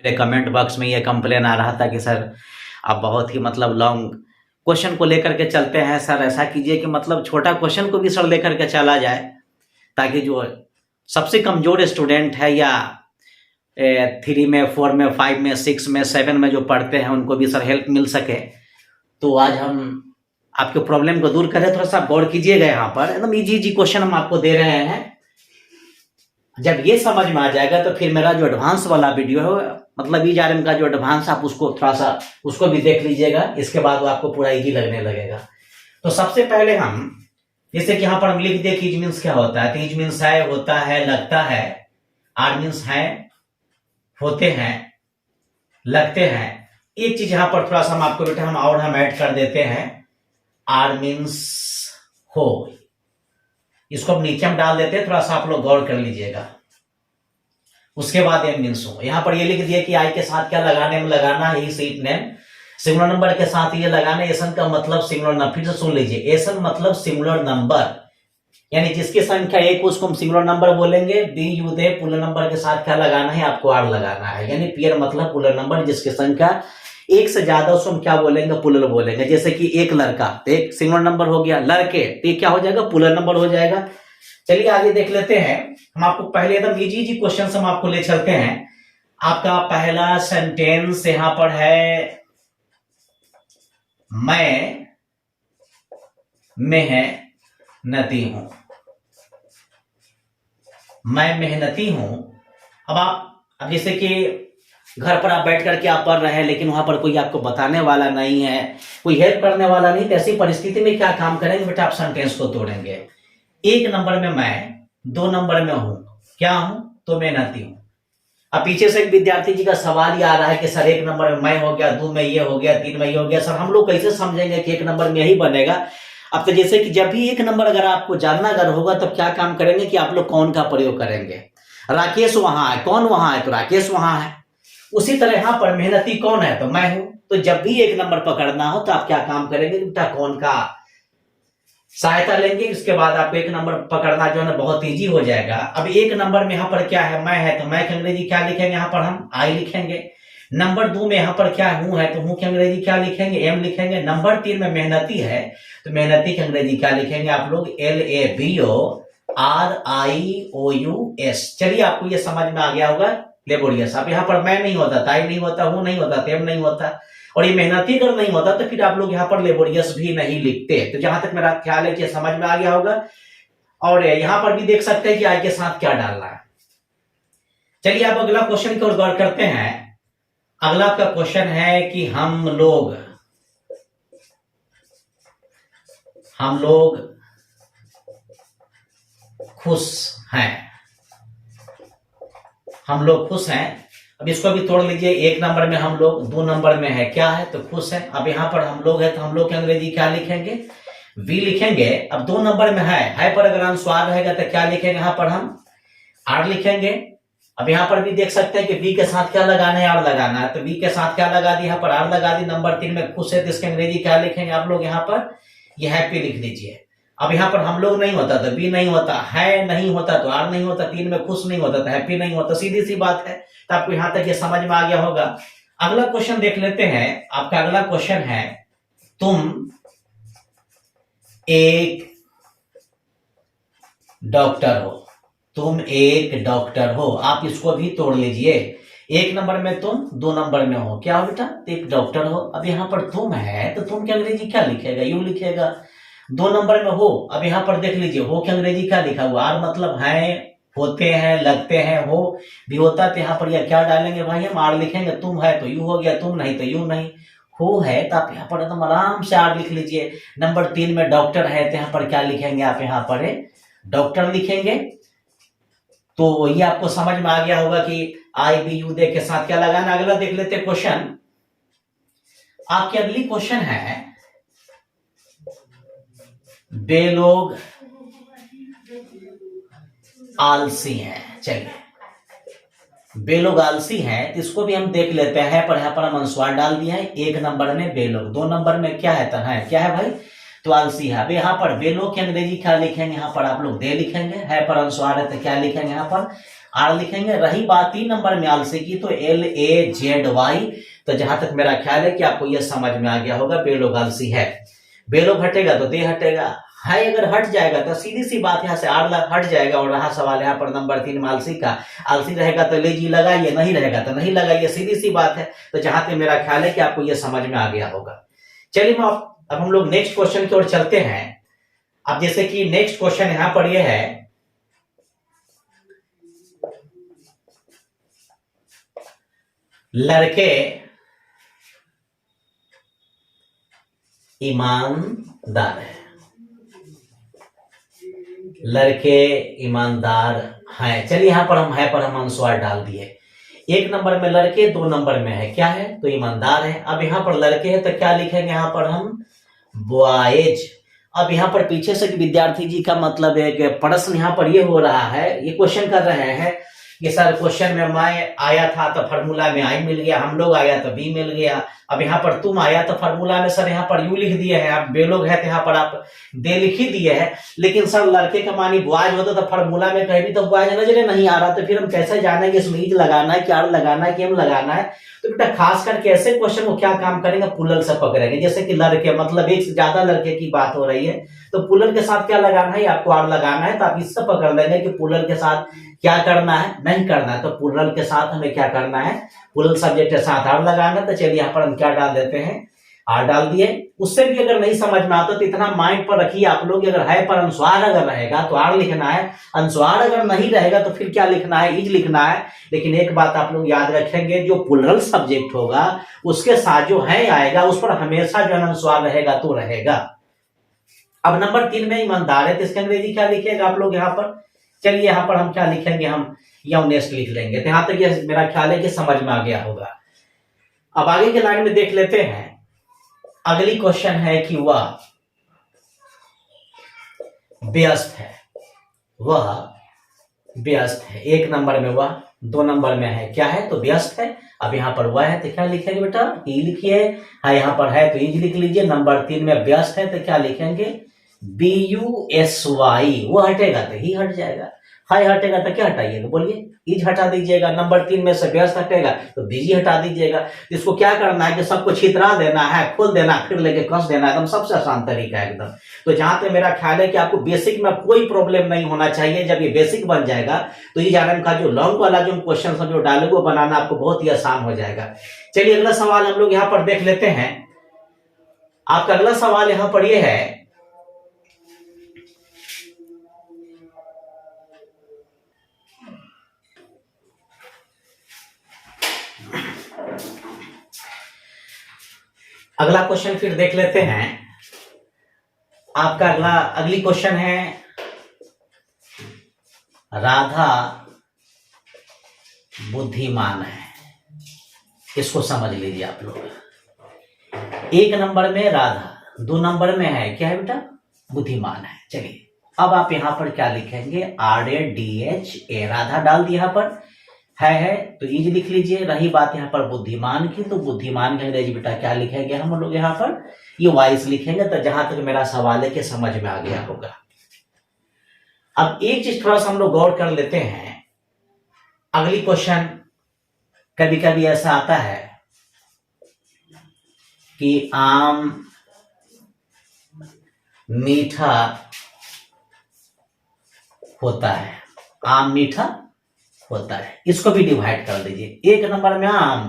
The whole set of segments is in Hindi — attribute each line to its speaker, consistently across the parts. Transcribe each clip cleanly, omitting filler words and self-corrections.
Speaker 1: मेरे कमेंट बॉक्स में ये कंप्लेन आ रहा था कि सर आप बहुत ही मतलब लॉन्ग क्वेश्चन को लेकर के चलते हैं। सर ऐसा कीजिए कि मतलब छोटा क्वेश्चन को भी सर लेकर के चला जाए, ताकि जो सबसे कमजोर स्टूडेंट है या 3 में 4 में 5 में 6 में 7 में जो पढ़ते हैं उनको भी सर हेल्प मिल सके। तो आज हम आपके प्रॉब्लम को दूर करें। थोड़ा सा गौर कीजिएगा, यहाँ पर एकदम इजी क्वेश्चन हम आपको दे रहे हैं। जब ये समझ में आ जाएगा तो फिर मेरा जो एडवांस वाला वीडियो है, मतलब ERM का जो एडवांस, आप उसको थोड़ा सा उसको भी देख लीजिएगा। इसके बाद वो आपको पूरा इजी लगने लगेगा। तो सबसे पहले हम, जैसे कि यहाँ पर हम लिख दे कि इज मीन्स क्या होता है, तो इज मीन्स है, होता है, लगता है। आर मीन्स है, होते हैं, लगते हैं। एक चीज यहाँ पर थोड़ा सा हम आपको बेटा हम ऐड कर देते हैं। आर मीन्स हो, इसको हम नीचे हम डाल देते हैं, थोड़ा सा आप लोग गौर कर लीजिएगा। उसके बाद एम मीन्स हो, यहाँ पर ये लिख दिया कि आई के साथ क्या लगाने में लगाना है, सीट नेम। सिंगुलर नंबर के साथ ये लगाना। एसन का मतलब सिंगुलर नंबर, फिर से सुन लीजिए, एसन मतलब सिंगुलर नंबर, यानी जिसकी संख्या 1 उसको हम सिंगुलर नंबर बोलेंगे। बी यू दे, पुलर नंबर के साथ क्या लगाना है, आपको आर लगाना है। यानी पियर मतलब पुलर नंबर, जिसकी संख्या 1 से ज्यादा उसको हम क्या बोलेंगे, पुलर बोलेंगे। जैसे कि एक लड़का, तो एक सिंगुलर नंबर हो गया। लड़के, तो ये क्या हो जाएगा, पुलर नंबर हो जाएगा। चलिए आगे देख लेते हैं। हम आपको पहले एकदम इजी क्वेश्चन हम आपको ले चलते हैं। आपका पहला सेंटेंस यहां पर है, मैं मेहनती हूं। मैं मेहनती हूं। अब जैसे कि घर पर आप बैठ करके आप पढ़ रहे हैं, लेकिन वहां पर कोई आपको बताने वाला नहीं है, कोई हेल्प करने वाला नहीं, तो ऐसी परिस्थिति में क्या काम करेंगे बेटा, आप सेंटेंस को तोड़ेंगे। 1 नंबर में मैं, 2 नंबर में हूं, क्या हूं, तो मेहनती हूं। अब पीछे से एक विद्यार्थी जी का सवाल ही आ रहा है कि सर 1 नंबर में मैं हो गया, 2 में ये हो गया, 3 में ये हो गया। सर हम लोग कैसे समझेंगे कि 1 नंबर में यही बनेगा। अब तो जैसे कि जब भी 1 नंबर अगर आपको जानना अगर होगा, तब क्या काम करेंगे कि आप लोग कौन का प्रयोग करेंगे। राकेश वहां है, कौन वहां है, तो राकेश वहां है। उसी तरह यहां पर मेहनती कौन है, तो मैं हूं। तो जब भी 1 नंबर पकड़ना हो तो आप क्या काम करेंगे बेटा, कौन का सहायता लेंगे। इसके बाद आपको 1 नंबर पकड़ना जो है ना बहुत इजी हो जाएगा। अब 1 नंबर में यहाँ पर क्या है, मैं है, तो मैं के अंग्रेजी क्या लिखेंगे, यहाँ पर हम आई लिखेंगे। नंबर 2 में यहाँ पर क्या हूं है, तो हूं के अंग्रेजी क्या लिखेंगे, एम लिखेंगे। नंबर 3 में मेहनती है, तो मेहनती के अंग्रेजी क्या लिखेंगे आप लोग, LABORIOUS। चलिए आपको ये समझ में आ गया होगा, लेबोरियस। अब यहाँ पर मैं नहीं होता, ताई नहीं होता, हूं नहीं होता, तेम नहीं होता, और ये मेहनती अगर नहीं होता तो फिर आप लोग यहाँ पर लेबोरियस भी नहीं लिखते। तो जहां तक मेरा ख्याल है कि समझ में आ गया होगा। और यहाँ पर भी देख सकते हैं कि आई के साथ क्या डालना है। चलिए अब अगला क्वेश्चन की ओर गौर करते हैं। अगला आपका क्वेश्चन है कि हम लोग खुश हैं। हम लोग खुश हैं। अब इसको भी तोड़ लीजिए। 1 नंबर में हम लोग, 2 नंबर में है क्या है, तो खुश है। अब यहाँ पर हम लोग है, तो हम लोग के अंग्रेजी क्या लिखेंगे, वी लिखेंगे। अब 2 नंबर में है पर अगर अनुस्वार रहेगा तो क्या लिखेंगे, यहाँ पर हम आर लिखेंगे। अब यहाँ पर भी देख सकते हैं कि वी के साथ क्या लगाना है, आर लगाना है, तो वी के साथ क्या लगा दी, यहाँ पर आर लगा दी। नंबर 3 में खुश है, तो इसके अंग्रेजी क्या लिखेंगे आप लोग, यहाँ पर ये हैप्पी लिख लीजिए। अब यहाँ पर हम लोग नहीं होता तो बी नहीं होता, है नहीं होता तो आर नहीं होता, 3 में खुश नहीं होता तो हैप्पी नहीं होता, सीधी सी बात है। तो आपको यहां तक ये समझ में आ गया होगा। अगला क्वेश्चन देख लेते हैं। आपका अगला क्वेश्चन है, तुम एक डॉक्टर हो। तुम एक डॉक्टर हो। आप इसको भी तोड़ लीजिए। 1 नंबर में तुम, 2 नंबर में हो, क्या हो बेटा, एक डॉक्टर हो। अब यहाँ पर तुम है, तो तुम के अंग्रेजी क्या लिखेगा, यू लिखेगा। 2 नंबर में हो। अब यहाँ पर देख लीजिए, हो के अंग्रेजी क्या लिखा हुआ, आर मतलब है, होते हैं, लगते हैं, हो भी होता, तो यहाँ पर यह क्या डालेंगे भाई, हम आर लिखेंगे। तुम है तो यू हो गया, तुम नहीं तो यू नहीं। हो है तो आप यहाँ पर एकदम आराम से आर लिख लीजिए। नंबर 3 में डॉक्टर है, तो यहाँ पर क्या लिखेंगे आप, यहाँ पर डॉक्टर लिखेंगे। तो ये आपको समझ में आ गया होगा कि आई बी यू दे के साथ क्या लगाना। अगला देख लेते क्वेश्चन। आपकी अगली क्वेश्चन है, वे लोग आलसी हैं। चलिए, वे लोग आलसी हैं, तो इसको भी हम देख लेते हैं। पर यहाँ पर हम अनुस्वार डाल दिए हैं। 1 नंबर में वे लोग, 2 नंबर में क्या है, तो है क्या है भाई, तो आलसी है। अब यहाँ पर वे लोग के अंग्रेजी क्या लिखेंगे, यहाँ पर आप लोग दे लिखेंगे। है पर अनुस्वार है तो क्या लिखेंगे, यहाँ पर आर लिखेंगे। रही बात 3 नंबर में आलसी की, तो LAZY। तो जहां तक मेरा ख्याल है कि आपको यह समझ में आ गया होगा, बेलोग आलसी है। बेलोग हटेगा तो दे हटेगा, हाय अगर हट जाएगा तो सीधी सी बात यहाँ से आर हट जाएगा। और रहा सवाल यहाँ पर नंबर 3 में आलसी का, आलसी रहेगा तो लेजी लगाइए, नहीं रहेगा तो नहीं लगाइए, सीधी सी बात है। तो जहां तक मेरा ख्याल है कि आपको यह समझ में आ गया होगा। चलिए अब हम लोग नेक्स्ट क्वेश्चन की ओर चलते हैं। अब जैसे कि नेक्स्ट क्वेश्चन यहां पर यह है, लड़के ईमानदार है, लड़के ईमानदार हैं। चलिए यहां पर हम अनुस्वार डाल दिए। 1 नंबर में लड़के, 2 नंबर में है क्या है, तो ईमानदार है। अब यहां पर लड़के हैं तो क्या लिखेंगे यहां पर हम, बॉयज। अब यहाँ पर पीछे से विद्यार्थी जी का मतलब है कि प्रश्न यहाँ पर ये हो रहा है, ये क्वेश्चन कर रहे हैं कि सर क्वेश्चन में मैं आया था तो फार्मूला में आई मिल गया, हम लोग आया तो बी मिल गया। अब यहाँ पर तुम आया तो फार्मूला में सर यहाँ पर यू लिख दिए हैं, आप बेलोग है तो यहाँ पर आप दे लिख ही दिए हैं। लेकिन सर लड़के का मानी बॉयज होता तो फार्मूला में कहीं भी तो बॉयज नजर नहीं आ रहा, तो फिर हम कैसे जानेंगे इसमें ईज लगाना है, क्या लगाना है, केम लगाना है। तो बेटा खास करके ऐसे क्वेश्चन को क्या काम करेंगे, पुलर से पकड़ेंगे। जैसे कि लड़के मतलब एक से ज्यादा लड़के की बात हो रही है, तो पुलर के साथ क्या लगाना है, आपको आर लगाना है। तो आप इससे पकड़ लेंगे कि पुलर के साथ क्या करना है, नहीं करना है। तो पुलर के साथ हमें क्या करना है, पुलर सब्जेक्ट के साथ आर लगाना है। तो चलिए यहाँ पर हम क्या डाल देते हैं, आर डाल दिए। उससे भी अगर नहीं समझ में आता तो इतना माइंड पर रखिए आप लोग, अगर है पर अनुस्वार अगर रहेगा तो आर लिखना है, अनुस्वार अगर नहीं रहेगा तो फिर क्या लिखना है, इज लिखना है। लेकिन एक बात आप लोग याद रखेंगे, जो प्लुरल सब्जेक्ट होगा उसके साथ जो है आएगा उस पर हमेशा जो अनुस्वार रहेगा तो रहेगा। अब नंबर 3 में ईमानदार है, तो इसके अंग्रेजी क्या लिखेगा आप लोग यहाँ पर, चलिए यहाँ पर हम क्या लिखेंगे, हम यौनेस्ट लिख लेंगे। तो यहां तक ये मेरा ख्याल है कि समझ में आ गया होगा। अब आगे के लाइन में देख लेते हैं। अगली क्वेश्चन है कि वह व्यस्त है, वह व्यस्त है। 1 नंबर में वह, 2 नंबर में है क्या है, तो व्यस्त है। अब यहाँ पर वह है तो क्या लिखेंगे बेटा, ही लिखिए। हाँ यहाँ पर है तो इज लिख लीजिए। नंबर 3 में व्यस्त है तो क्या लिखेंगे, BUSY। वो हटेगा तो ही हट जाएगा, हाई हटेगा तो क्या हटाइएगा, बोलिए, इज हटा दीजिएगा। नंबर 3 में से व्यस्त हटेगा तो बिजी हटा दीजिएगा। इसको क्या करना है कि सबको छितरा देना है, खोल देना, फिर लेके कस देना, एकदम सबसे आसान तरीका है एकदम। तो जहां तक मेरा ख्याल है कि आपको बेसिक में कोई प्रॉब्लम नहीं होना चाहिए। जब ये बेसिक बन जाएगा तो इज आरएम का जो लॉन्ग वाला जो क्वेश्चन सब जो डाले वो बनाना आपको बहुत ही आसान हो जाएगा। चलिए अगला सवाल हम लोग यहाँ पर देख लेते हैं। आपका अगला सवाल यहाँ पर यह है, अगला क्वेश्चन फिर देख लेते हैं। आपका अगली क्वेश्चन है, राधा बुद्धिमान है। इसको समझ लीजिए आप लोग। 1 नंबर में राधा, 2 नंबर में है क्या है बेटा, बुद्धिमान है। चलिए अब आप यहां पर क्या लिखेंगे, RADHA, राधा डाल दिया यहाँ पर है तो इज लिख लीजिए। रही बात यहाँ पर बुद्धिमान की, तो बुद्धिमान के अंग्रेजी बेटा क्या लिखेंगे हम लोग यहाँ पर, ये वाइस लिखेंगे। तो जहां तक मेरा सवाल है कि समझ में आ गया होगा। अब एक चीज थोड़ा सा हम लोग गौर कर लेते हैं। अगली क्वेश्चन कभी कभी ऐसा आता है कि आम मीठा होता है, आम मीठा होता है। इसको भी डिवाइड कर दीजिए। 1 नंबर में आम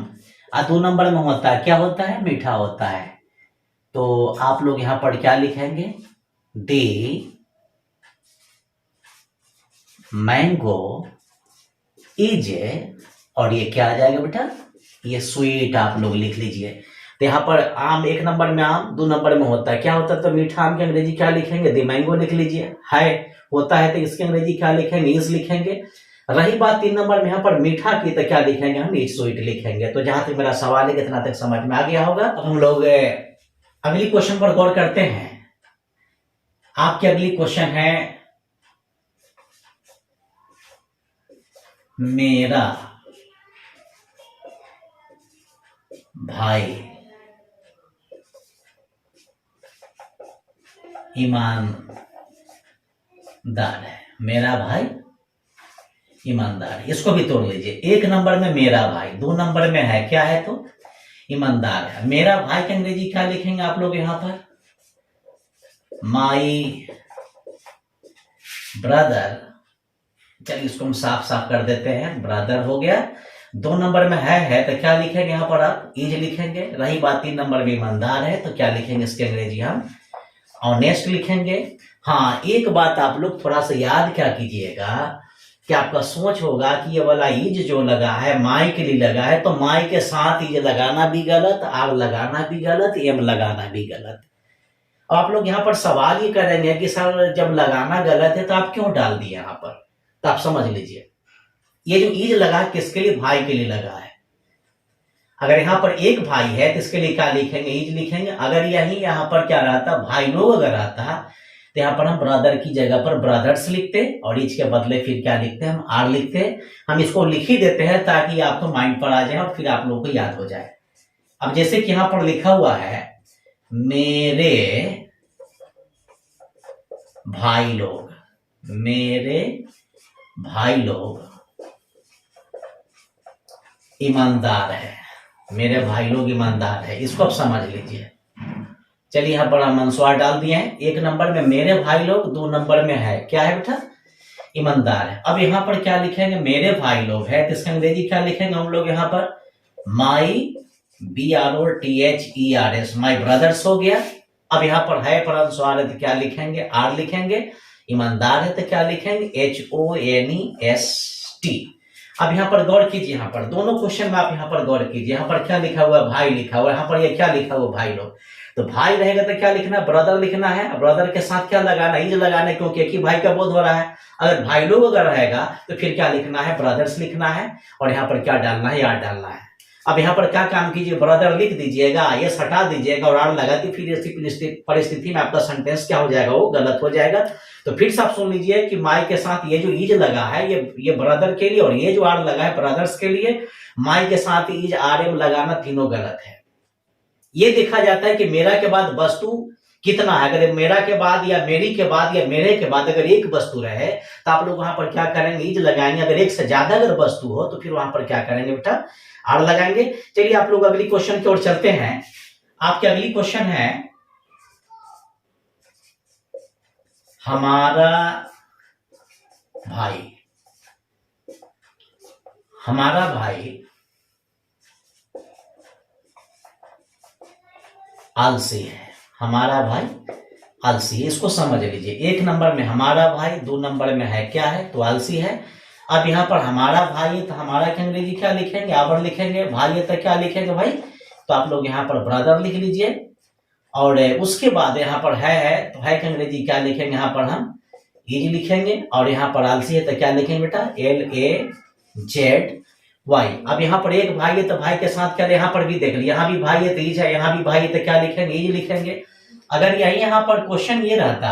Speaker 1: और 2 नंबर में होता है क्या होता है, मीठा होता है। तो आप लोग यहां पर क्या लिखेंगे, दी मैंगो इज, और ये क्या आ जाएगा बेटा, ये स्वीट आप लोग लिख लीजिए। तो यहाँ पर आम 1 नंबर में आम, 2 नंबर में होता है क्या होता है, तो मीठा आम की अंग्रेजी क्या लिखेंगे, दी मैंगो लिख लीजिए। है होता है तो इसकी अंग्रेजी क्या लिखेंगे, इज लिखेंगे। रही बात 3 नंबर में यहाँ पर मीठा की, तो क्या लिखेंगे हम, इट स्वीट लिखेंगे। तो जहां तक मेरा सवाल है कितना तक समझ में आ गया होगा। अब हम लोग अगली क्वेश्चन पर गौर करते हैं। आपकी अगली क्वेश्चन है, मेरा भाई ईमानदार है, मेरा भाई ईमानदार। इसको भी तोड़ लीजिए। एक नंबर में मेरा भाई, दो नंबर में है क्या है तो ईमानदार है। मेरा भाई की अंग्रेजी क्या लिखेंगे आप लोग यहां पर, माई ब्रदर। चलिए इसको हम साफ साफ कर देते हैं, ब्रदर हो गया। दो नंबर में है तो क्या लिखेंगे यहां पर आप, इज लिखेंगे। रही बात तीन नंबर में ईमानदार है तो क्या लिखेंगे इसकी अंग्रेजी हम ऑनेस्ट लिखेंगे। हाँ, एक बात आप लोग थोड़ा सा याद क्या कीजिएगा कि आपका सोच होगा कि ये वाला इज जो लगा है माई के लिए लगा है, तो माई के साथ इज लगाना भी गलत, आर लगाना भी गलत, एम लगाना भी गलत। आप लोग यहाँ पर सवाल ये करेंगे कि सर जब लगाना गलत है तो आप क्यों डाल दिए यहाँ पर, तो आप समझ लीजिए ये जो इज लगा है किसके लिए, भाई के लिए लगा है। अगर यहाँ पर एक भाई है तो इसके लिए क्या लिखेंगे, इज लिखेंगे। अगर यही यहाँ पर क्या रहता, भाई लोग अगर रहता तो यहाँ पर हम ब्रदर की जगह पर ब्रदर्स लिखते और इज के बदले फिर क्या लिखते हैं, हम आर लिखते। हम इसको लिख ही देते हैं ताकि आपको माइंड पर आ जाए और फिर आप लोगों को याद हो जाए। अब जैसे कि यहाँ पर लिखा हुआ है मेरे भाई लोग, मेरे भाई लोग ईमानदार है, मेरे भाई लोग ईमानदार है, इसको आप समझ लीजिए। चलिए यहाँ पर हम अनुस्वार डाल दिए हैं। एक नंबर में मेरे भाई लोग, दो नंबर में है क्या है बेटा, ईमानदार है। अब यहाँ पर क्या लिखेंगे, मेरे भाई लोग है तो इसका अंग्रेजी क्या लिखेंगे हम लोग यहाँ पर, माई BROTHERS, माई ब्रदर्स हो गया। अब यहाँ पर है पर अनुस्वार है तो क्या लिखेंगे, आर लिखेंगे। ईमानदार है तो क्या लिखेंगे, HONEST। अब यहाँ पर गौर कीजिए, यहाँ पर दोनों क्वेश्चन में आप यहाँ पर गौर कीजिए। यहाँ पर क्या लिखा हुआ है, भाई लिखा हुआ है। यहाँ पर ये क्या लिखा हुआ, भाई लोग। तो भाई रहेगा तो क्या लिखना है, ब्रदर लिखना है। ब्रदर के साथ क्या लगाना, इज लगाना है, क्योंकि एक ही भाई का बोध हो रहा है। अगर भाई लोग अगर रहेगा तो फिर क्या लिखना है, ब्रदर्स लिखना है। और यहाँ पर क्या डालना है, यार डालना है। अब यहाँ पर क्या काम कीजिए, ब्रदर लिख दीजिएगा, यस हटा दीजिएगा और आर लगा दी, फिर ऐसी परिस्थिति में आपका सेंटेंस क्या हो जाएगा, वो गलत हो जाएगा। तो फिर से आप सुन लीजिए कि माई के साथ ये जो इज लगा है ये ब्रदर के लिए, और ये जो आर लगा है ब्रदर्स के लिए। माई के साथ इज आर एम लगाना तीनों गलत है। ये देखा जाता है कि मेरा के बाद वस्तु कितना है। अगर मेरा के बाद या मेरी के बाद या मेरे के बाद अगर एक वस्तु रहे तो आप लोग वहां पर क्या करेंगे, इज लगाएंगे। अगर एक से ज्यादा अगर वस्तु हो तो फिर वहां पर क्या करेंगे बेटा, आर लगाएंगे। चलिए आप लोग अगली क्वेश्चन की ओर चलते हैं। आपकी अगली क्वेश्चन है, हमारा भाई, हमारा भाई आलसी है, हमारा भाई आलसी है। इसको समझ लीजिए। एक नंबर में हमारा भाई, दो नंबर में है क्या है तो आलसी है। अब यहाँ पर हमारा भाई है तो हमारा की अंग्रेजी क्या लिखेंगे, आवर लिखेंगे। भाई है तो क्या लिखेंगे भाई, तो आप लोग यहाँ पर ब्रदर लिख लीजिए। और उसके बाद यहाँ पर है तो है की अंग्रेजी क्या लिखेंगे, यहाँ पर हम इज लिखेंगे। और यहाँ पर आलसी है तो क्या लिखेंगे बेटा, LAZY। अब यहाँ पर एक भाई है तो भाई के साथ क्या, यहाँ पर भी देख लीजिए, यहाँ भी भाई है तो इज है, यहाँ भी भाई है तो क्या लिखेंगे, इज लिखेंगे। अगर यही यहाँ पर क्वेश्चन ये रहता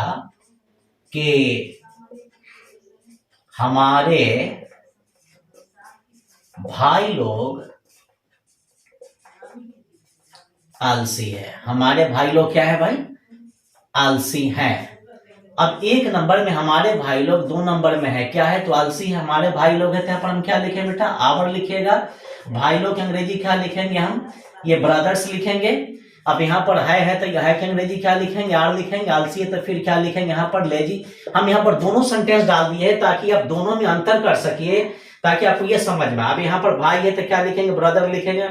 Speaker 1: कि हमारे भाई लोग आलसी है, हमारे भाई लोग क्या है भाई, आलसी हैं। अब एक नंबर में हमारे भाई लोग, दो नंबर में है क्या है तो आलसी है, हमारे भाई लोग है तो यहाँ पर हम क्या लिखेंगे बेटा, आवर लिखेगा। भाई लोग की अंग्रेजी क्या लिखेंगे हम, ये ब्रदर्स लिखेंगे। अब यहाँ पर है तो है की अंग्रेजी क्या लिखेंगे, आर लिखेंगे। आलसी है तो फिर क्या लिखेंगे यहाँ पर, लेजी। हम यहाँ पर दोनों सेंटेंस डाल दिए ताकि आप दोनों में अंतर कर सकिए, ताकि आपको ये समझ में। अब यहाँ पर भाई है तो क्या लिखेंगे, ब्रदर लिखेंगे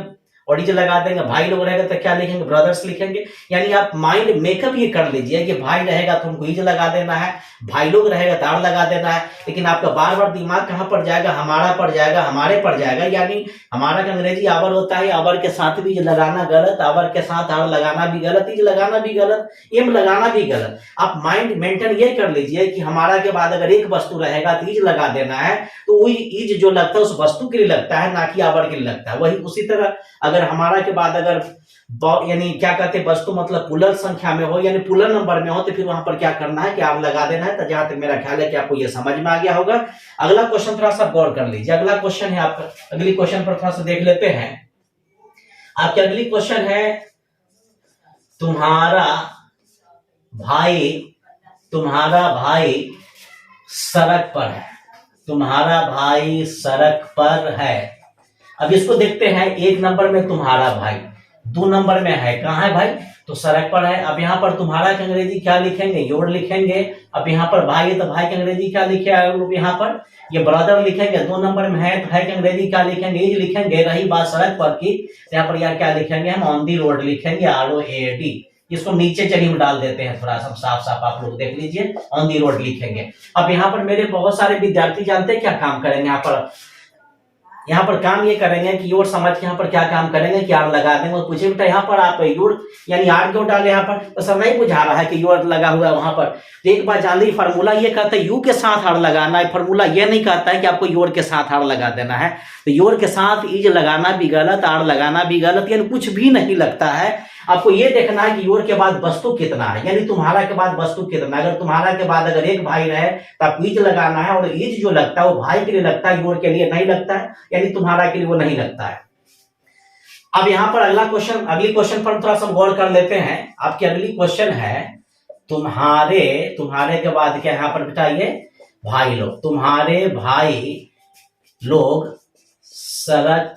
Speaker 1: और इज लगा देंगे। भाई लोग रहेगा तो क्या लिखेंगे, ब्रदर्स लिखेंगे। यानी आप माइंड मेकअप ये कर लीजिए कि भाई रहेगा तो हमको इज लगा देना है, भाई लोग रहेगा तो आर लगा देना है। लेकिन आपका बार बार दिमाग कहाँ पर जाएगा, हमारा पर जाएगा, हमारे पर जाएगा। यानी हमारा का अंग्रेजी आवर होता है, आवर के साथ भी इज लगाना गलत, आवर के साथ आर लगाना भी गलत, इज लगाना भी गलत, एम लगाना भी गलत। आप माइंड मेंटेन ये कर लीजिए कि हमारा के बाद अगर एक वस्तु रहेगा तो इज लगा देना है, तो वही इज जो लगता है उस वस्तु के लिए लगता है, ना कि आवर के लिए लगता है। वही उसी तरह अगर हमारा के बाद अगर यानी क्या कहते हैं वस्तु मतलब पुलर संख्या में हो, यानी पुलर नंबर में हो, तो फिर वहां पर क्या करना है कि आप लगा देना है। तो जहां तक मेरा ख्याल है कि आपको ये समझ में आ गया होगा। अगला क्वेश्चन थोड़ा सा गौर कर लीजिए। अगला क्वेश्चन है आपका, अगली क्वेश्चन पर थोड़ा सा देख लेते हैं। आपकी अगली क्वेश्चन है, तुम्हारा भाई सड़क पर है, तुम्हारा भाई सड़क पर है। अब इसको देखते हैं, 1 नंबर में तुम्हारा भाई, 2 नंबर में है, कहाँ है भाई, तो सड़क पर है। अब यहाँ पर तुम्हारा की अंग्रेजी क्या लिखेंगे, योर लिखेंगे। अब यहाँ पर भाई है तो भाई की अंग्रेजी क्या लिखे यहाँ पर, ये ब्रदर लिखेंगे। 2 नंबर में है तो भाई की अंग्रेजी क्या लिखेंगे, इज लिखेंगे। रही बात सड़क पर की, यहाँ पर यार क्या लिखेंगे हम, ऑन दी रोड लिखेंगे, ROAD। इसको नीचे चलिए हम डाल देते हैं, थोड़ा सा साफ साफ आप लोग देख लीजिए, ऑन दी रोड लिखेंगे। अब यहाँ पर मेरे बहुत सारे विद्यार्थी जानते हैं क्या काम करेंगे, यहाँ पर काम ये करेंगे कि योर समझ के यहाँ पर क्या काम करेंगे कि आर लगा देंगे। और पूछे बेटा यहाँ पर आप योर यानी आर क्यों डाले यहाँ पर, तो सर नहीं बुझा रहा है कि योर लगा हुआ है वहां पर। तो एक बार जान ली, फार्मूला ये कहता है यू के साथ आर लगाना है, फार्मूला ये नहीं कहता है कि आपको योर के साथ आर लगा देना है। तो योर के साथ इज लगाना भी गलत, आर लगाना भी गलत, यानी कुछ भी नहीं लगता है। आपको ये देखना है कि योर के बाद वस्तु कितना है, यानी तुम्हारा के बाद वस्तु कितना। अगर तुम्हारा के बाद अगर एक भाई रहे तो आप इज लगाना है, और इज जो लगता है वो भाई के लिए लगता है, योर के लिए नहीं लगता है, यानी तुम्हारा के लिए वो नहीं लगता है। अब यहाँ पर अगली क्वेश्चन पर थोड़ा सा गौर कर लेते हैं। आपकी अगली क्वेश्चन है, तुम्हारे के बाद क्या यहाँ पर बताइए, भाई लोग, तुम्हारे भाई लोग सड़क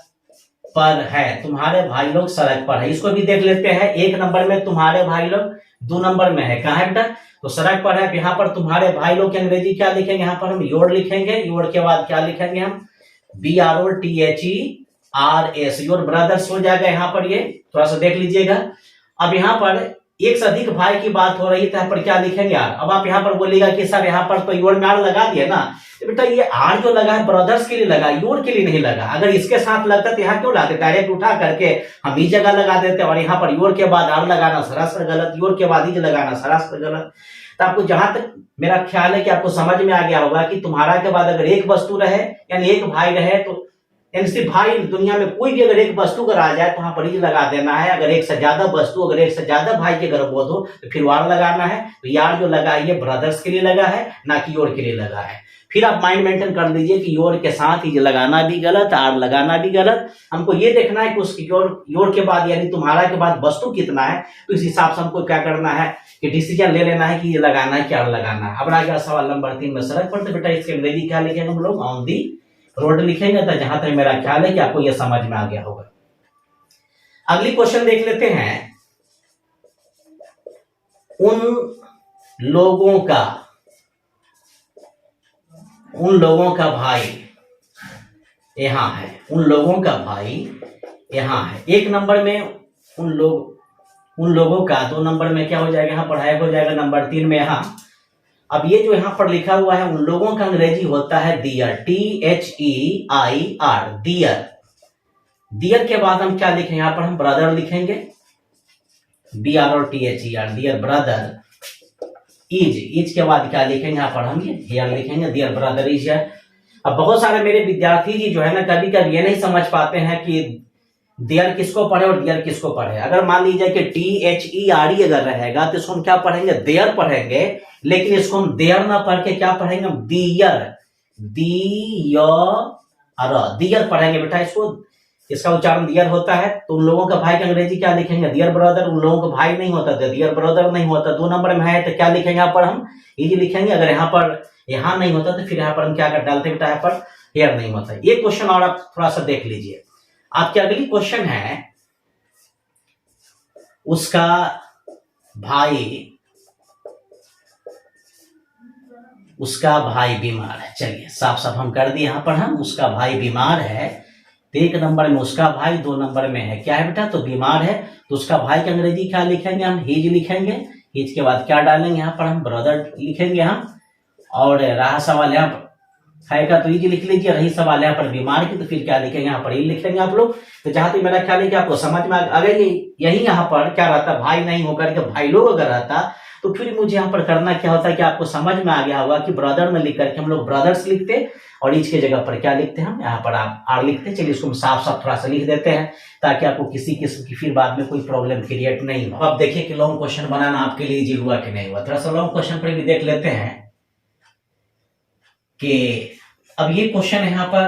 Speaker 1: पर है, तुम्हारे भाई लोग सड़क पर है। इसको भी देख लेते हैं, 1 नंबर में तुम्हारे भाई लोग, 2 नंबर में है, कहाँ है बेटा, तो सड़क पर है। यहाँ पर तुम्हारे भाई लोग की अंग्रेजी क्या लिखेंगे, यहाँ पर हम योर लिखेंगे। योर के बाद क्या लिखेंगे हम, BROTHERS, योर ब्रदर्स हो जाएगा यहाँ पर, ये थोड़ा सा देख लीजिएगा। अब यहाँ पर एक से अधिक भाई की बात हो रही है, तो यहाँ पर क्या लिखेंगे, आर। अब आप यहाँ पर बोलिएगा कि सर यहाँ पर तो योर में आर लगा दिए ना, तो बेटा ये आर जो लगा है ब्रदर्स के लिए लगा, योर के लिए नहीं लगा। अगर इसके साथ लगता तो यहाँ क्यों लाते, डायरेक्ट उठा करके हम इस जगह लगा देते, और यहाँ पर योर के बाद आर लगाना सरासर गलत, योर के बाद इज लगाना सरासर गलत। तो आपको जहां तक मेरा ख्याल है कि आपको समझ में आ गया होगा कि तुम्हारा के बाद अगर एक वस्तु रहे यानी एक भाई रहे, तो यानी सिर्फ भाई, दुनिया में कोई भी अगर एक वस्तु अगर आ जाए तो वहां पर इज लगा देना है। अगर एक से ज्यादा वस्तु, अगर एक से ज्यादा भाई के अगर बोध हो तो फिर वार लगाना है। तो यार जो लगा है ये ब्रदर्स के लिए लगा है, ना कि योर के लिए लगा है। फिर आप माइंड मेंटेन कर लीजिए कि योर के साथ इज लगाना भी गलत, आर लगाना भी गलत। हमको ये देखना है कि उस योर के बाद यानी तुम्हारा के बाद वस्तु कितना है, तो इस हिसाब से हमको क्या करना है कि डिसीजन ले लेना है कि ये लगाना है कि आर लगाना है। अब आ गया सवाल नंबर 3 में, सड़क पर, तो बेटा इसके अंग्रेजी क्या लिखेंगे हम लोग, ऑन दी रोड लिखेंगे। तो जहां तक मेरा ख्याल है कि आपको यह समझ में आ गया होगा। अगली क्वेश्चन देख लेते हैं, उन लोगों का भाई यहां है, उन लोगों का भाई यहां है। 1 नंबर में उन लोगों का, 2 नंबर में क्या हो जाएगा, यहाँ पढ़ाई हो जाएगा, नंबर 3 में यहाँ। अब ये जो यहाँ पर लिखा हुआ है, उन लोगों का अंग्रेजी होता है दियर, THEIR, दियर। दियर के बाद हम क्या लिखेंगे, यहाँ पर हम ब्रदर लिखेंगे, BROTHER, दियर ब्रदर। इज के बाद क्या लिखेंगे, यहाँ पर हम हियर लिखेंगे, दियर ब्रदर इज हियर। अब बहुत सारे मेरे विद्यार्थी जी जो है ना, कभी कभी ये नहीं समझ पाते हैं कि देयर किसको पढ़े और दियर किसको पढ़े। अगर मान लीजिए कि THERE अगर रहेगा तो इसको हम क्या पढ़ेंगे, देयर पढ़ेंगे, लेकिन इसको हम देयर ना पढ़ के क्या पढ़ेंगे, दियर, दियर पढ़ेंगे बेटा। इसका उच्चारण दियर होता है। तो उन लोगों का भाई की अंग्रेजी क्या लिखेंगे, दियर ब्रदर। उन लोगों का भाई नहीं होता तो दियर ब्रदर नहीं होता। 2 नंबर में है तो क्या लिखेंगे, यहाँ पर हम इज लिखेंगे। अगर यहाँ नहीं होता तो फिर यहाँ पर हम क्या कर डालते बेटा, यहाँ पर हेयर नहीं होता। ये क्वेश्चन और आप थोड़ा सा देख लीजिए। आपकी अगली क्वेश्चन है, उसका भाई बीमार है। चलिए साफ साफ हम कर दिए, यहाँ पर हम उसका भाई बीमार है। तो 1 नंबर में उसका भाई, 2 नंबर में है क्या है बेटा, तो बीमार है। तो उसका भाई की अंग्रेजी क्या लिखेंगे, हम हिज लिखेंगे। हिज के बाद क्या डालेंगे, यहाँ पर हम ब्रदर लिखेंगे हम। और रहा सवाल यहाँ पर खाएगा तो इज लिख लीजिए। रही सवाल यहाँ पर बीमार की, तो फिर क्या लिखेंगे, यहाँ पर ही लिखेंगे आप लोग। तो जहां तक मेरा ख्याल है कि आपको समझ में अगर यही यहाँ पर क्या रहता, भाई नहीं होकर के भाई लोग अगर रहता, तो फिर मुझे यहाँ पर करना क्या होता है कि आपको समझ में आ गया होगा कि ब्रदर में लिख करके हम लोग ब्रदर्स लिखते, और इज के जगह पर क्या लिखते हैं हम, यहाँ पर आप आर लिखते। चलिए इसको हम साफ साफ थोड़ा सा लिख देते हैं, ताकि आपको किसी किस्म की फिर बाद में कोई प्रॉब्लम क्रिएट नहीं हो। अब देखिए कि लॉन्ग क्वेश्चन बनाना आपके लिए इजी हुआ कि नहीं हुआ। थोड़ा सा लॉन्ग क्वेश्चन पर भी देख लेते हैं कि अब ये क्वेश्चन है यहाँ पर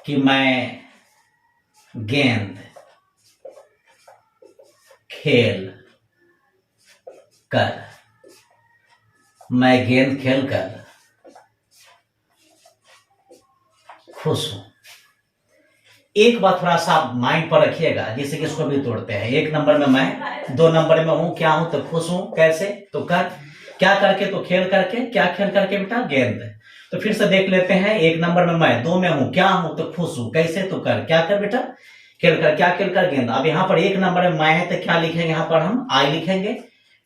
Speaker 1: कि मैं गेंद खेल कर खुश हूं। एक बात थोड़ा सा माइंड पर रखिएगा, जैसे कि इसको भी तोड़ते हैं। 1 नंबर में मैं, 2 नंबर में हूं, क्या हूं तो खुश हूं, कैसे तो कर, क्या करके तो खेल करके, क्या खेल करके बेटा गेंद। तो फिर से देख लेते हैं। 1 नंबर में मैं, 2 में हूं, क्या हूं तो खुश हूं, कैसे तो कर, क्या कर बेटा खेल कर, क्या खेल कर गेंद। अब यहाँ पर 1 नंबर में मैं है तो क्या लिखेंगे, यहाँ पर हम आई लिखेंगे।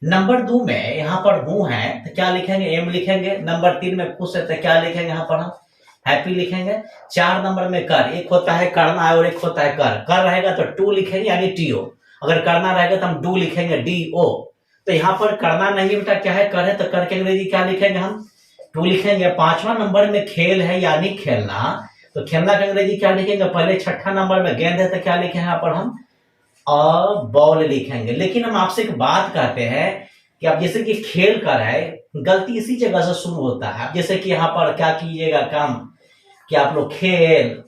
Speaker 1: नंबर 2 में यहाँ पर हूं है तो क्या लिखेंगे, एम लिखेंगे। नंबर 3 में खुश है तो क्या लिखेंगे, यहाँ पर हम हैप्पी लिखेंगे। 4 नंबर में कर, एक होता है करना और एक होता है कर रहेगा तो टू लिखेंगे यानी टीओ। अगर करना रहेगा तो हम डू लिखेंगे डीओ। तो यहाँ पर करना नहीं बेटा, क्या है कर है, तो कर के अंग्रेजी क्या लिखेंगे हम टू लिखेंगे। 5वां नंबर में खेल है यानी खेलना, तो खेलना का अंग्रेजी क्या लिखेंगे पहले। 6ठा नंबर में गेंद है तो क्या लिखेंगे यहाँ पर हम बॉल लिखेंगे। लेकिन हम आपसे एक बात कहते हैं कि अब जैसे कि खेल कर है, गलती इसी जगह से शुरू होता है। अब जैसे कि यहाँ पर क्या कीजिएगा काम कि आप लोग खेल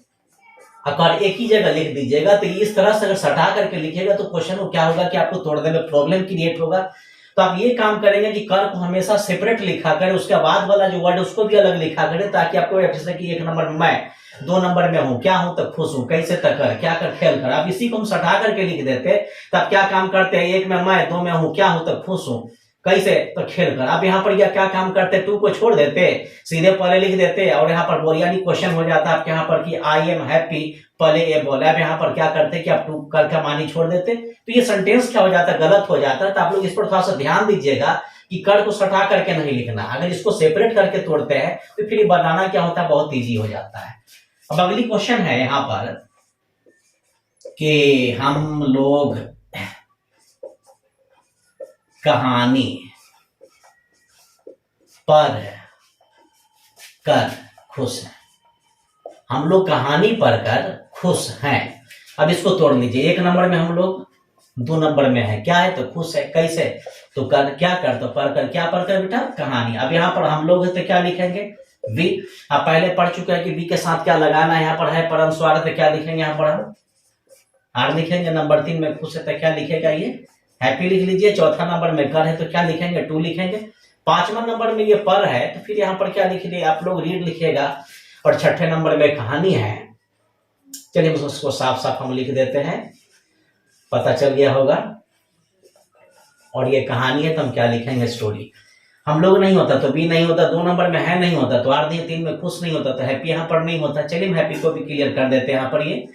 Speaker 1: अगर एक ही जगह लिख दीजिएगा, तो इस तरह से अगर सटा करके लिखेगा तो क्वेश्चन को क्या होगा कि आपको तोड़ने में प्रॉब्लम क्रिएट होगा। तो आप ये काम करेंगे कि कर को हमेशा सेपरेट लिखा करें, उसके बाद वाला जो वर्ड उसको भी अलग लिखा करें, ताकि आपको जैसे कि 1 नंबर में मैं, 2 नंबर में हूं, क्या हूं तो खुश हूं, कैसे तक कर, क्या कर खेल कर। आप इसी को हम सटा करके लिख देते, तब क्या काम करते हैं, 1 में मैं, 2 में हूं, क्या हूं तो खुश हूं, कैसे तो खेल कर। अब यहाँ पर यह क्या काम करते, टू को छोड़ देते, सीधे पहले लिख देते और यहाँ पर बोरियानी क्वेश्चन हो जाता है आपके यहाँ पर कि आई एम हैप्पी, पहले ये बोले। अब यहाँ पर क्या करते कि आप टू करके मानी छोड़ देते, तो ये सेंटेंस क्या हो जाता है, गलत हो जाता है। तो आप लोग इस पर थोड़ा सा ध्यान दीजिएगा कि कर को सटा करके नहीं लिखना। अगर इसको सेपरेट करके तोड़ते हैं तो फिर बनाना क्या होता है, बहुत ईजी हो जाता है। अब अगली क्वेश्चन है यहाँ पर कि हम लोग कहानी पर कर खुश हैं। हम लोग कहानी पढ़कर खुश हैं। अब इसको तोड़ लीजिए। 1 नंबर में हम लोग, 2 नंबर में है, क्या है तो खुश है, कैसे तो कर, क्या कर तो पढ़कर, क्या पढ़कर बेटा कहानी। अब यहाँ पर हम लोग है तो क्या लिखेंगे वी। आप पहले पढ़ चुके हैं कि वी के साथ क्या लगाना है। यहाँ पर है परस्वार तो क्या लिखेंगे, यहाँ पर हम आर लिखेंगे। नंबर 3 में खुश है तो क्या लिखेगा, ये हैप्पी लिख लीजिए। 4था नंबर में कर है तो क्या लिखेंगे टू लिखेंगे। 5वां नंबर में ये पर है तो फिर यहाँ पर क्या लिख लिए आप लोग रीड लिखिएगा। और 6ठे नंबर में कहानी है। चलिए उसको साफ साफ हम लिख देते हैं, पता चल गया होगा। और ये कहानी है तो हम क्या लिखेंगे स्टोरी। हम लोग नहीं होता तो बी नहीं होता, 2 नंबर में है नहीं होता तो आर नहीं, 3 में खुश नहीं होता तो हैप्पी यहाँ पर नहीं होता। चलिए हम हैप्पी को भी क्लियर कर देते हैं। यहाँ पर ये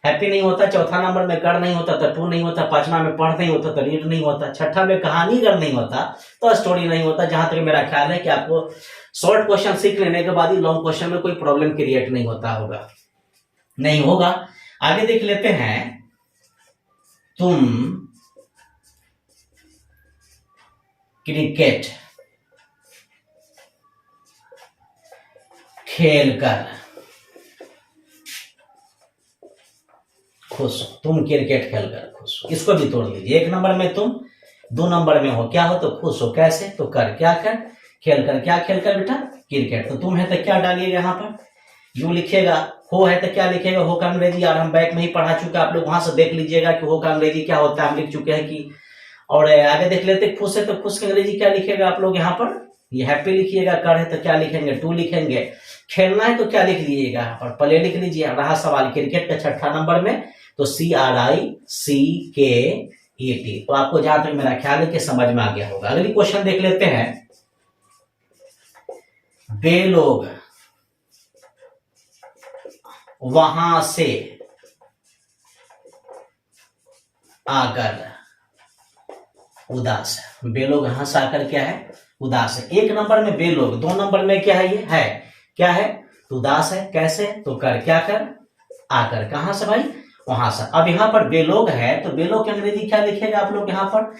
Speaker 1: हैप्पी नहीं होता। 4था नंबर में कर नहीं होता तो टू नहीं होता। 5वां में पढ़ नहीं होता तो रीड नहीं होता। 6ठा में कहानी अगर नहीं होता तो स्टोरी नहीं होता। जहां तक मेरा ख्याल है कि आपको शॉर्ट क्वेश्चन सीख लेने के बाद ही लॉन्ग क्वेश्चन में कोई प्रॉब्लम क्रिएट नहीं होता होगा, नहीं होगा। आगे देख लेते हैं। तुम क्रिकेट खेलकर खुश हो। तुम क्रिकेट खेलकर खुश हो। इसको भी तोड़ लीजिए। 1 नंबर में तुम, 2 नंबर में हो, क्या हो तो खुश हो, कैसे तो कर, क्या कर खेल कर, क्या खेल कर बेटा क्रिकेट। तो तुम है तो क्या डालिएगा यहाँ पर यू लिखेगा। हो है तो क्या लिखेगा, हो का अंग्रेजी। यार हम बैक में ही पढ़ा चुके, आप लोग वहां से देख लीजिएगा कि हो का अंग्रेजी क्या होता है, हम लिख चुके हैं कि। और आगे देख लेते, खुश है तो खुश का अंग्रेजी क्या लिखेगा आप लोग यहाँ पर, ये हैप्पी लिखिएगा। कर है तो क्या लिखेंगे टू लिखेंगे। खेलना है तो क्या लिख लीजिएगा यहाँ पर प्ले लिख लीजिए। रहा सवाल क्रिकेट का 6ठा नंबर में तो CRICKET। तो आपको जहां तक मेरा ख्याल है कि समझ में आ गया होगा। अगली क्वेश्चन देख लेते हैं। वे लोग वहां से आकर उदास है। बे लोग यहां से आकर क्या है उदास है। 1 नंबर में बे लोग, 2 नंबर में क्या है ये है, क्या है तो उदास है, कैसे तो कर, क्या कर आकर, कहां से भाई वहां से। अब यहाँ पर बे लोग है तो बे लोग की अंग्रेजी क्या लिखेगा आप लोग यहाँ पर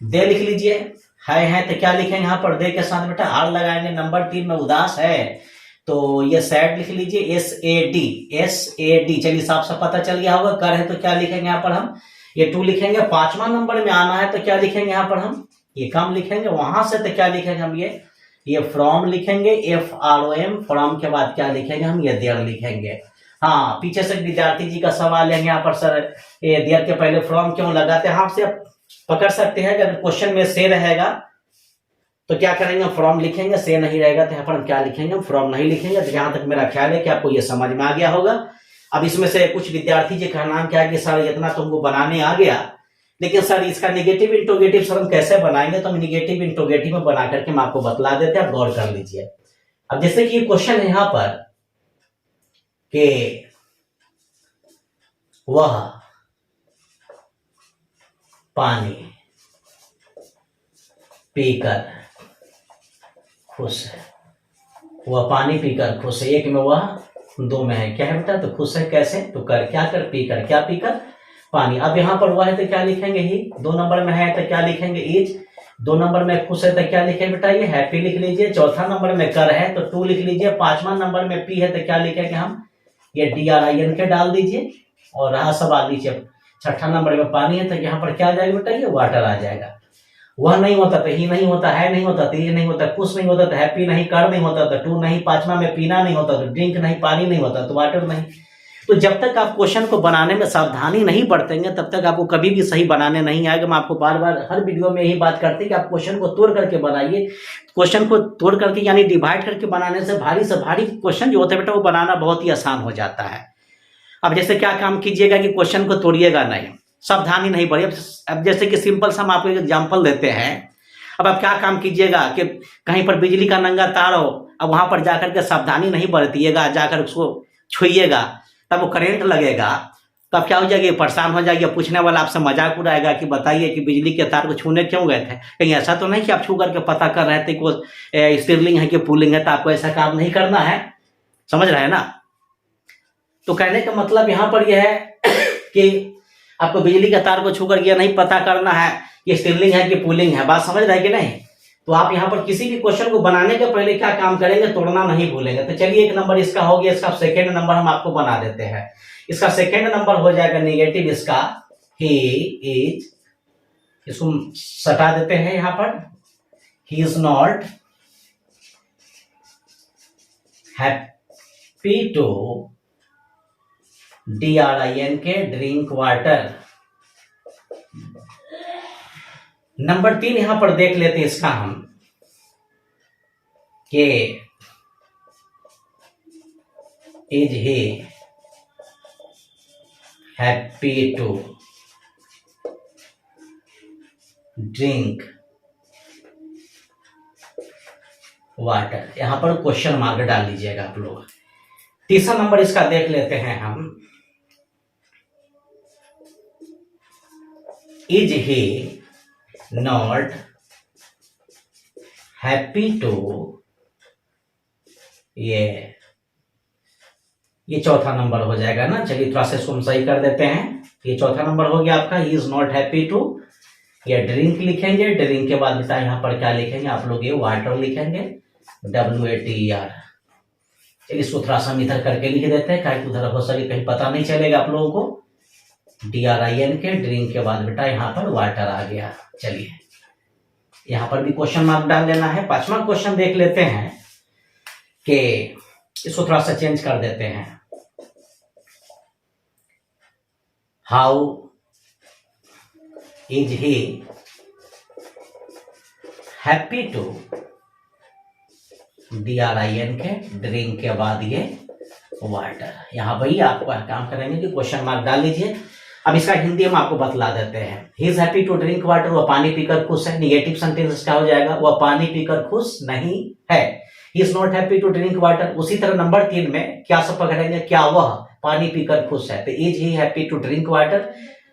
Speaker 1: दे लिख लीजिए। है तो क्या लिखेंगे यहाँ पर दे के साथ बेटा आर लगाएंगे। नंबर 3 में उदास है तो ये सैड लिख लीजिए SAD। चलिए साफ साफ पता चल गया होगा। कर है तो क्या लिखेंगे यहाँ पर हम ये टू लिखेंगे। 5वां नंबर में आना है तो क्या लिखेंगे यहाँ पर हम ये कम लिखेंगे। वहां से तो क्या लिखेंगे हम ये फ्रॉम लिखेंगे FROM। फ्रॉम के बाद क्या लिखेंगे हम ये देयर लिखेंगे। हाँ पीछे से विद्यार्थी जी का सवाल है यहाँ पर सर ये देयर के पहले फ्रॉम क्यों लगाते हैं। आपसे आप पकड़ सकते हैं अगर क्वेश्चन में से रहेगा तो क्या करेंगे, फ्रॉम लिखेंगे, से नहीं रहेगा तो यहाँ पर हम क्या लिखेंगे, फ्रॉम नहीं लिखेंगे। तो जहां तक मेरा ख्याल है कि आपको ये समझ में आ गया होगा। अब इसमें से कुछ विद्यार्थी जी का नाम क्या है कि सर इतना तुमको बनाने आ गया, लेकिन सर इसका निगेटिव इंट्रोगेटिव सर हम कैसे बनाएंगे, तो हम निगेटिव इंट्रोगेटिव में बना करके हम आपको बतला देते हैं, आप गौर कर लीजिए। अब जैसे कि क्वेश्चन है यहाँ पर कि वह पानी पीकर खुश है, वह पानी पीकर खुश है। एक में वह, दो में है, क्या है बेटा, तो खुश है कैसे, तो कर, क्या कर, पीकर, क्या पीकर, पानी। अब यहाँ पर वह है तो क्या लिखेंगे ही, 2 नंबर में है तो क्या लिखेंगे इज, 2 नंबर में खुश है तो क्या लिखेंगे बेटा ये हैप्पी लिख लीजिए, चौथा नंबर में कर है तो टू लिख लीजिए, 5वां नंबर में पी है तो क्या लिखेंगे हम, ये DRIN के डाल दीजिए और रहा सब आ दीजिए। 6ठा नंबर में पानी है तो यहाँ पर क्या आ जाएगा बेटा, ये वाटर आ जाएगा। वह नहीं होता तो ही नहीं होता, है नहीं होता तो ये नहीं होता, खुश नहीं होता तो हैप्पी नहीं, कर नहीं होता तो टू नहीं, 5वां में पीना नहीं होता तो ड्रिंक नहीं, पानी नहीं होता तो वाटर नहीं। तो जब तक आप क्वेश्चन को बनाने में सावधानी नहीं बरतेंगे तब तक आपको कभी भी सही बनाने नहीं आएगा। मैं आपको बार बार हर वीडियो में यही बात करती कि आप क्वेश्चन को तोड़ करके बनाइए। क्वेश्चन को तोड़ करके यानी डिवाइड करके बनाने से भारी क्वेश्चन जो होता है बेटा वो बनाना बहुत ही आसान हो जाता है। अब जैसे क्या काम कीजिएगा कि क्वेश्चन को तोड़िएगा नहीं, सावधानी नहीं बढ़ी। अब जैसे कि सिंपल सा हम आपको एक एग्जाम्पल देते हैं। अब आप क्या काम कीजिएगा कि कहीं पर बिजली का नंगा तार हो, अब वहां पर जाकर के सावधानी नहीं बरतिएगा, जाकर उसको छुइएगा तब वो करंट लगेगा, तब क्या हो जाएगा, परेशान हो जाएगा, पूछने वाला आपसे मजाक उड़ाएगा कि बताइए कि बिजली के तार को छूने क्यों गए थे। कहीं ऐसा तो नहीं कि आप छू करके पता कर रहे थे कि वो स्टिरलिंग है कि पुलिंग है, तो आपको ऐसा काम नहीं करना है, समझ रहे हैं ना। तो कहने का मतलब यहाँ पर यह है कि आपको बिजली के तार को छू कर यह नहीं पता करना है कि स्टिरलिंग है कि पुलिंग है, बात समझ रहे हैं कि नहीं। तो आप यहाँ पर किसी भी क्वेश्चन को बनाने के पहले क्या काम करेंगे, तोड़ना नहीं भूलेंगे। तो चलिए 1 नंबर इसका हो गया, इसका सेकेंड नंबर हम आपको बना देते हैं। इसका सेकेंड नंबर हो जाएगा निगेटिव, इसका ही इज, इसको सटा देते हैं यहाँ पर, he is not happy to DRIN के ड्रिंक वाटर। नंबर 3 यहां पर देख लेते हैं इसका हम कि is he happy to drink water. यहां पर क्वेश्चन मार्क डाल लीजिएगा आप लोग। तीसरा नंबर इसका देख लेते हैं हम, is he not happy to, ये चौथा नंबर हो जाएगा ना। चलिए थोड़ा सा इसको हम सही कर देते हैं। ये चौथा नंबर हो गया आपका, he is not happy to, ये ड्रिंक लिखेंगे, ड्रिंक के बाद बेटा यहाँ पर क्या लिखेंगे आप लोग, ये वाटर लिखेंगे, WATER। चलिए इसको थोड़ा सा हम इधर करके लिख देते हैं, कहीं उधर हो सके कहीं पता नहीं चलेगा आप लोगों को। DRIN के ड्रिंक के बाद बेटा यहाँ पर वाटर आ गया। चलिए यहाँ पर भी क्वेश्चन मार्क डाल लेना है। 5वां क्वेश्चन देख लेते हैं कि इसको थोड़ा सा चेंज कर देते हैं। How is he happy to, DRIN के ड्रिंक के बाद ये वाटर। यहाँ भाई आपको काम करेंगे कि क्वेश्चन मार्क डाल लीजिए। अब इसका हिंदी हम आपको बतला देते हैं। He is happy to drink water, वह पानी पीकर खुश है। निगेटिव सेंटेंस क्या हो जाएगा, वह पानी पीकर खुश नहीं है। He is not happy to drink water. उसी तरह नंबर 3 में क्या सब पकड़ेंगे, क्या वह पानी पीकर खुश है, तो is he happy to drink water.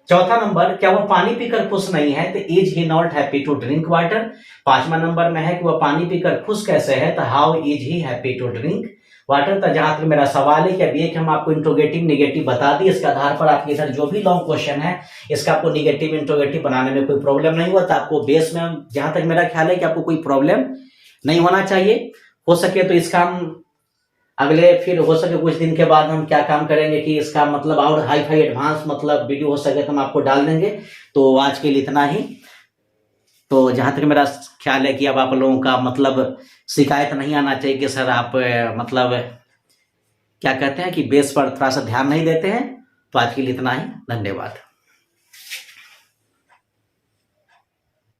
Speaker 1: चौथा नंबर, क्या वह पानी पीकर खुश नहीं है, तो is he not happy to drink water. 5वां नंबर में है कि वह पानी पीकर खुश कैसे है, तो how is he happy to drink water. तो जहां तक मेरा सवाल है कि अभी एक हम आपको इंट्रोगेटिव निगेटिव बता दी, इसके आधार पर आपके इधर जो भी लॉन्ग क्वेश्चन है इसका आपको निगेटिव इंट्रोगेटिव बनाने में कोई प्रॉब्लम नहीं हुआ। तो आपको बेस में जहां तक मेरा ख्याल है कि आपको कोई प्रॉब्लम नहीं होना चाहिए। हो सके तो इसका हम अगले फिर हो सके कुछ दिन के बाद हम क्या काम करेंगे कि इसका मतलब और हाई फाई एडवांस मतलब वीडियो हो सके तो हम आपको डाल देंगे। तो आज के लिए इतना ही। तो जहां तक मेरा ख्याल है कि अब आप लोगों का मतलब शिकायत नहीं आना चाहिए कि सर आप मतलब क्या कहते हैं कि बेस पर थोड़ा सा ध्यान नहीं देते हैं। तो आज के लिए इतना ही, धन्यवाद।